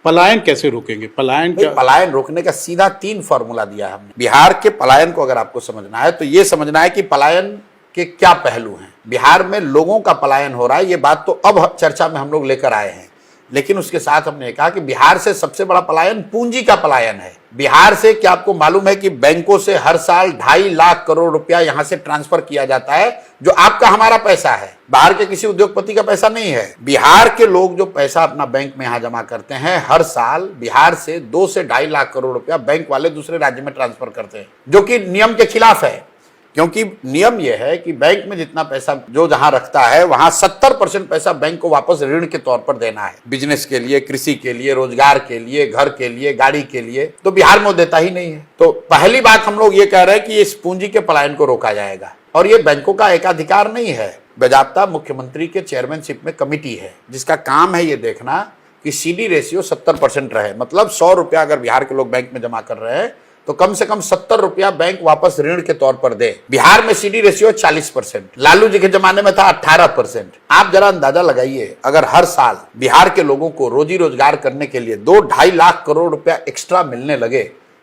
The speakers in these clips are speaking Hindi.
पलायन कैसे रोकेंगे? पलायन रोकने का सीधा 3 फॉर्मूला दिया है हमने। बिहार के पलायन को अगर आपको समझना है तो ये समझना है कि पलायन के क्या पहलू हैं। बिहार में लोगों का पलायन हो रहा है, ये बात तो अब चर्चा में हम लोग लेकर आए हैं, लेकिन उसके साथ हमने कहा कि बिहार से सबसे बड़ा पलायन पूंजी का पलायन है। बिहार से क्या आपको मालूम है कि बैंकों से हर साल 2.5 लाख करोड़ रुपया यहां से ट्रांसफर किया जाता है, जो आपका हमारा पैसा है, बाहर के किसी उद्योगपति का पैसा नहीं है। बिहार के लोग जो पैसा अपना बैंक में यहां जमा करते हैं, हर साल बिहार से 2 से 2.5 लाख करोड़ रुपया बैंक वाले दूसरे राज्य में ट्रांसफर करते हैं, जो कि नियम के खिलाफ है। क्योंकि नियम यह है कि बैंक में जितना पैसा जो जहां रखता है वहां 70% पैसा बैंक को वापस ऋण के तौर पर देना है, बिजनेस के लिए, कृषि के लिए, रोजगार के लिए, घर के लिए, गाड़ी के लिए। तो बिहार में वो देता ही नहीं है। तो पहली बात हम लोग ये कह रहे हैं कि इस पूंजी के पलायन को रोका जाएगा। और ये बैंकों का एकाधिकार नहीं है, बाकायदा मुख्यमंत्री के चेयरमैनशिप में कमेटी है जिसका काम है ये देखना कि CD रेशियो 70% रहे। मतलब 100 रुपया अगर बिहार के लोग बैंक में जमा कर रहे हैं तो कम से कम 70 रुपया बैंक वापस ऋण के तौर पर दे। बिहार में CD रेशियो 40%, लालू जी के जमाने में था 18%। आप जरा अंदाजा लगाइए, अगर हर साल बिहार के लोगों को रोजी रोजगार करने के लिए 2-2.5 लाख करोड़ रुपया एक्स्ट्रा मिलने लगे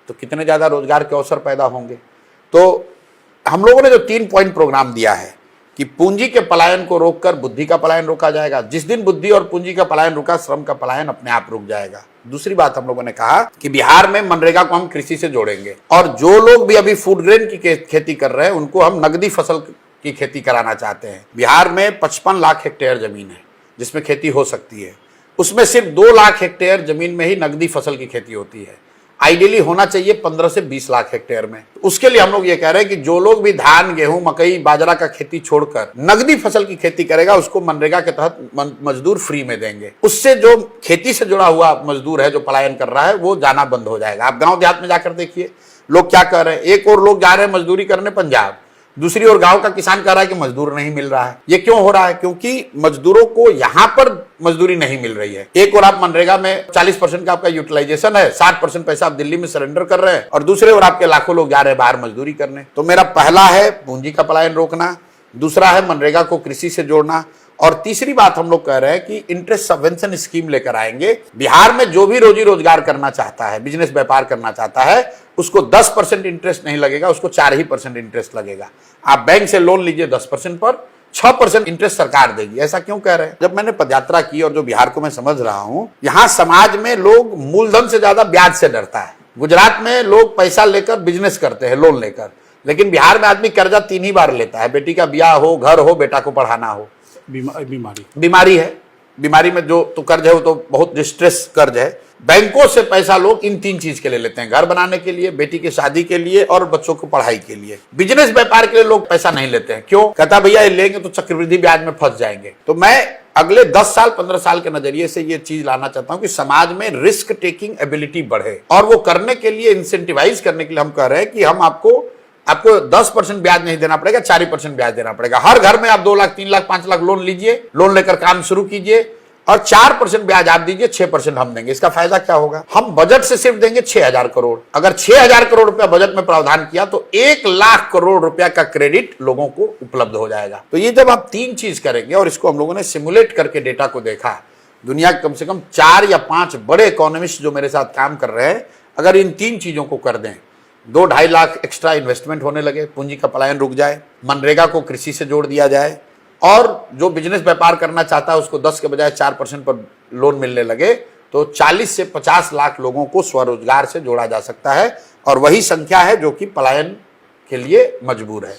तो कितने ज्यादा रोजगार के अवसर पैदा होंगे। तो हम लोगों ने जो 3 पॉइंट प्रोग्राम दिया है कि पूंजी के पलायन को रोककर बुद्धि का पलायन रोका जाएगा। जिस दिन बुद्धि और पूंजी का पलायन रुका, श्रम का पलायन अपने आप रुक जाएगा। दूसरी बात हम लोगों ने कहा कि बिहार में मनरेगा को हम कृषि से जोड़ेंगे, और जो लोग भी अभी फूड ग्रेन की खेती कर रहे हैं उनको हम नगदी फसल की खेती कराना चाहते हैं। बिहार में 55 लाख हेक्टेयर जमीन है जिसमें खेती हो सकती है, उसमें सिर्फ 2 लाख हेक्टेयर जमीन में ही नगदी फसल की खेती होती है। आइडियली होना चाहिए 15 से 20 लाख हेक्टेयर में। उसके लिए हम लोग ये कह रहे हैं कि जो लोग भी धान, गेहूं, मकई, बाजरा का खेती छोड़कर नगदी फसल की खेती करेगा उसको मनरेगा के तहत मजदूर फ्री में देंगे। उससे जो खेती से जुड़ा हुआ मजदूर है जो पलायन कर रहा है वो जाना बंद हो जाएगा। आप गांव देहात में जाकर देखिए लोग क्या कर रहे हैं। एक और लोग जा रहे हैं मजदूरी करने पंजाब, दूसरी ओर गांव का किसान कह रहा है कि मजदूर नहीं मिल रहा है। ये क्यों हो रहा है? क्योंकि मजदूरों को यहां पर मजदूरी नहीं मिल रही है। एक और आप मनरेगा में 40% का आपका यूटिलाइजेशन है, 60% पैसा आप दिल्ली में सरेंडर कर रहे हैं, और दूसरे ओर आपके लाखों लोग जा रहे हैं बाहर मजदूरी करने। तो मेरा पहला है पूंजी का पलायन रोकना, दूसरा है मनरेगा को कृषि से जोड़ना, और तीसरी बात हम लोग कह रहे हैं कि इंटरेस्ट सबवेंशन स्कीम लेकर आएंगे। बिहार में जो भी रोजी रोजगार करना चाहता है, बिजनेस व्यापार करना चाहता है, उसको 10% इंटरेस्ट नहीं लगेगा, उसको 4% इंटरेस्ट लगेगा। आप बैंक से लोन लीजिए 10% पर, 6% इंटरेस्ट सरकार देगी। ऐसा क्यों कह रहे हैं? जब मैंने पदयात्रा की और जो बिहार को मैं समझ रहा हूं, यहां समाज में लोग मूलधन से ज्यादा ब्याज से डरता है। गुजरात में लोग पैसा लेकर बिजनेस करते हैं लोन लेकर, लेकिन बिहार में आदमी कर्जा 3 ही बार लेता है। बेटी का ब्याह हो, घर हो, बेटा को पढ़ाना हो। बीमारी है, बीमारी में जो तो कर्ज है वो तो बहुत डिस्ट्रेस कर्ज है। बैंकों से पैसा लोग इन 3 चीज के लिए लेते हैं, घर बनाने के लिए, बेटी की शादी के लिए और बच्चों को पढ़ाई के लिए। बिजनेस व्यापार के लिए लोग पैसा नहीं लेते हैं। क्यों? कहता भैया ये लेंगे तो चक्रवृद्धि ब्याज में फंस जाएंगे। तो मैं अगले 10 साल 15 साल के नजरिए से ये चीज लाना चाहता हूं कि समाज में रिस्क टेकिंग एबिलिटी बढ़े, और वो करने के लिए इंसेंटिवाइज करने के लिए हम कह रहे हैं कि हम आपको 10% ब्याज नहीं देना पड़ेगा, 4% ब्याज देना पड़ेगा। हर घर में आप 2 लाख, 3 लाख, 5 लाख लोन लीजिए, लोन लेकर काम शुरू कीजिए, और 4% ब्याज आप दीजिए, 6% हम देंगे। इसका फायदा क्या होगा? हम बजट से सिर्फ देंगे 6,000 करोड़। अगर 6,000 करोड़ रुपया बजट में प्रावधान किया तो 1 लाख करोड़ रुपया का क्रेडिट लोगों को उपलब्ध हो जाएगा। तो ये जब आप 3 चीज करेंगे, और इसको हम लोगों ने सिमुलेट करके डेटा को देखा, दुनिया के कम से कम 4 या 5 बड़े इकोनॉमिस्ट जो मेरे साथ काम कर रहे हैं, अगर इन 3 चीजों को कर दें, 2-2.5 लाख एक्स्ट्रा इन्वेस्टमेंट होने लगे, पूंजी का पलायन रुक जाए, मनरेगा को कृषि से जोड़ दिया जाए, और जो बिजनेस व्यापार करना चाहता है उसको 10 के बजाय 4% पर लोन मिलने लगे, तो 40 से 50 लाख लोगों को स्वरोजगार से जोड़ा जा सकता है। और वही संख्या है जो कि पलायन के लिए मजबूर है।